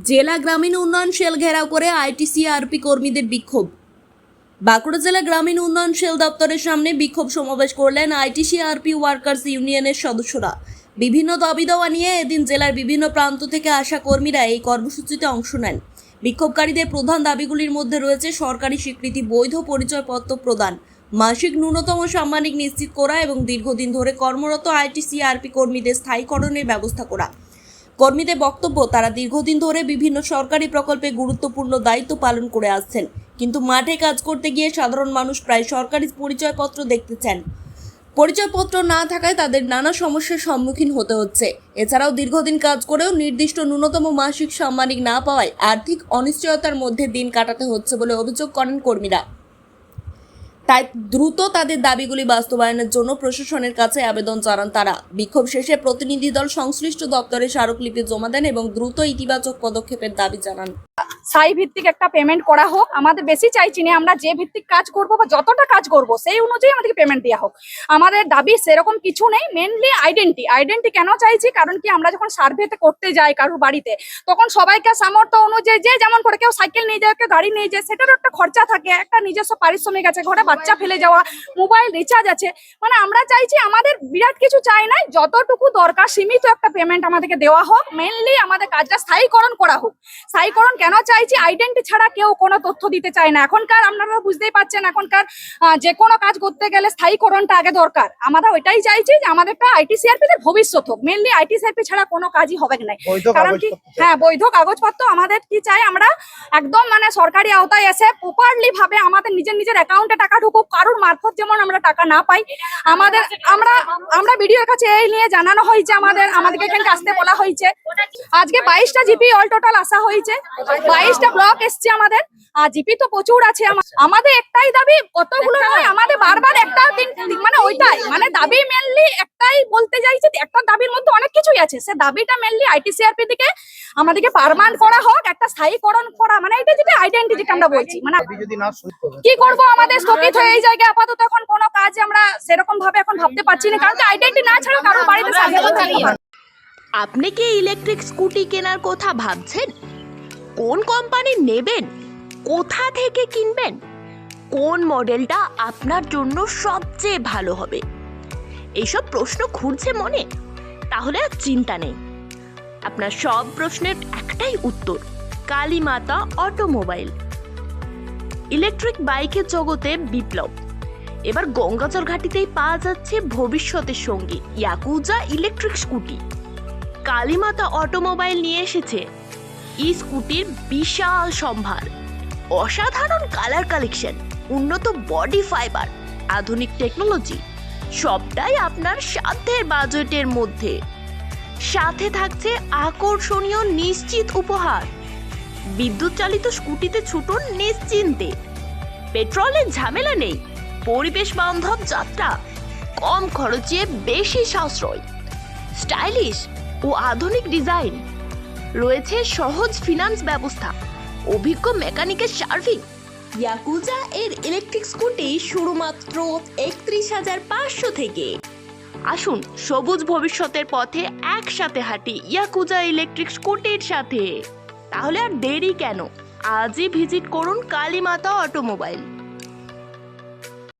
জেলা গ্রামীণ উন্নয়ন সেল ঘেরাও করে আইটিসিআরপি কর্মীদের বিক্ষোভ। বাঁকুড়া জেলা গ্রামীণ উন্নয়ন সেল দপ্তরের সামনে বিক্ষোভ সমাবেশ করলেন আইটিসিআরপি ওয়ার্কার্স ইউনিয়নের সদস্যরা। বিভিন্ন দাবি দাওয়া নিয়ে এদিন জেলার বিভিন্ন প্রান্ত থেকে আসা কর্মীরা এই কর্মসূচিতে অংশ নেন। বিক্ষোভকারীদের প্রধান দাবিগুলির মধ্যে রয়েছে সরকারি স্বীকৃতি, বৈধ পরিচয়পত্র প্রদান, মাসিক ন্যূনতম সাম্মানিক নিশ্চিত করা এবং দীর্ঘদিন ধরে কর্মরত আইটিসিআরপি কর্মীদের স্থায়ীকরণের ব্যবস্থা করা। কর্মীদের বক্তব্য, তারা দীর্ঘদিন ধরে বিভিন্ন সরকারি প্রকল্পে গুরুত্বপূর্ণ দায়িত্ব পালন করে আসছেন, কিন্তু মাঠে কাজ করতে গিয়ে সাধারণ মানুষ প্রায় সরকারি পরিচয়পত্র দেখতে চান। পরিচয়পত্র না থাকায় তাদের নানা সমস্যার সম্মুখীন হতে হচ্ছে। এছাড়াও দীর্ঘদিন কাজ করেও নির্দিষ্ট ন্যূনতম মাসিক সাম্মানিক না পাওয়ায় আর্থিক অনিশ্চয়তার মধ্যে দিন কাটাতে হচ্ছে বলে অভিযোগ করেন কর্মীরা। তাই দ্রুত তাদের দাবিগুলি বাস্তবায়নের জন্য প্রশাসনের কাছে আবেদন জানান তারা। বিক্ষোভ শেষে প্রতিনিধি দল সংশ্লিষ্ট দপ্তরে স্মারকলিপি জমা দেন এবং দ্রুত ইতিবাচক পদক্ষেপের দাবি জানান। সাই ভিত্তিক একটা পেমেন্ট করা হোক, আমাদের বেশি চাইছি না, আমরা যে ভিত্তিক কাজ করব বা যতটা কাজ করব সেই অনুযায়ী আমাদেরকে পেমেন্ট দেওয়া হোক। আমাদের দাবি সেরকম কিছু নেই, মেনলি আইডেন্টি কেন চাইছি, কারণ কি আমরা যখন সার্ভেতে করতে যাই কারোর বাড়িতে, তখন সবাইকে সামর্থ্য অনুযায়ী যে যেমন করে, কেউ সাইকেল নিয়ে যায়, কেউ গাড়ি নিয়ে যায়, সেটারও একটা খরচা থাকে, একটা নিজস্ব পারিশ্রমিক আছে, ঘরে বাচ্চা ফেলে যাওয়া, মোবাইল রিচার্জ আছে। মানে আমরা চাইছি, আমাদের বিরাট কিছু চাই না, যতটুকু দরকার সীমিত একটা পেমেন্ট আমাদেরকে দেওয়া হোক। মেনলি আমাদের কাজটা স্থায়ীকরণ করা হোক। স্থায়ীকরণ কেন চাইছি, আইডেন্টি ছাড়া কেউ কোনো তথ্য দিতে চায় না। এখনকার আপনারা বুঝতেই পারছেন, এখনকার যে কোনো কাজ করতে গেলে স্থায়ীকরণটা আগে দরকার। আমরা ওইটাই চাইছি যে আমাদের একটা আইটিসিআরপি তে ভবিষ্যৎ হোক। মেনলি আইটিসিআরপি ছাড়া কোনো কাজই হবে না, কারণ কি বৈধ কাগজপত্র আমাদের কি চাই, আমরা একদম মানে সরকারি আওতায় এসে প্রপারলি ভাবে আমাদের নিজের অ্যাকাউন্টে টাকা ঢুকুক, কারোর মারফত যেমন আমরা টাকা না পাই। আমাদের আমরা ভিডিওর কাছে এই নিয়ে জানানো হয়েছে, আমাদেরকে এখানে আসতে বলা হয়েছে। আজকে 22টা জিপি অল টোটাল আসা হয়েছে, 22টা ব্লক এসছে আমাদের, আর জিপি তো প্রচুর আছে। আমাদের একটাই দাবি, কতগুলো নয়, আমাদের বারবার একটা মানে ওইটাই মানে দাবি মেনলি একটাই বলতে চাইছি। একটা দাবির মধ্যে অনেক কিছুই আছে, সে দাবিটা মেনলি আইটিসিআরপি দিকে আমাদেরকে পার্মানেন্ট করা হোক, একটা স্থায়ীকরণ করা। মানে এটা যেটা আইডেন্টি যেটা আমরা বলছি, মানে কি করব, আমাদের স্থগিত হয়ে এই জায়গায় আপাতত এখন কোনো কাজ আমরা সেরকম ভাবে এখন ভাবতে পারছি না, কারণ আইডেন্টি না ছাড়া কারোর বাড়িতে সার্ভে করতে হয়। আপনি কি ইলেকট্রিক স্কুটি কেনার কথা ভাবছেন? কোন কোম্পানি নেবেন, কোথা থেকে কিনবেন, কোন মডেলটা আপনার জন্য সবচেয়ে ভালো হবে, এইসব প্রশ্ন ঘুরছে মনে? তাহলে আর চিন্তা নেই, আপনার সব প্রশ্নের একটাই উত্তর, কালীমাতা অটোমোবাইল। ইলেকট্রিক বাইকের জগতে বিপ্লব। এবার গঙ্গাচর ঘাটিতেই পাওয়া যাচ্ছে ভবিষ্যতের সঙ্গী yakuza electric scooty. Kalimata automobile নিয়ে এসেছে ই স্কুটির বিশাল সম্ভার, অসাধারণ কালার কালেকশন, উন্নত বডি ফাইবার, আধুনিক টেকনোলজি, সবটাই আপনার সাধ্যের বাজেটের মধ্যে। সাথে থাকছে আকর্ষণীয় নিশ্চিত উপহার। বিদ্যুৎ চালিত স্কুটিতে ছুটুন নিশ্চিন্তে, পেট্রোলের ঝামেলা নেই, পরিবেশ বান্ধব যাত্রা, কম খরচে বেশি সাশ্রয়, স্টাইলিশ ও আধুনিক ডিজাইন, রয়েছে সহজ ফিনান্স ব্যবস্থা, অভিজ্ঞ মেকানিকের সার্ভিং। ইয়াকুজা এর ইলেকট্রিক স্কুটি শুরু মাত্র 31,500 থেকে। আসুন সবুজ ভবিষ্যতের পথে একসাথে হাঁটি ইয়াকুজা ইলেকট্রিক স্কুটির সাথে। তাহলে আর দেরি কেন, আজই ভিজিট করুন কালীমাতা অটোমোবাইল।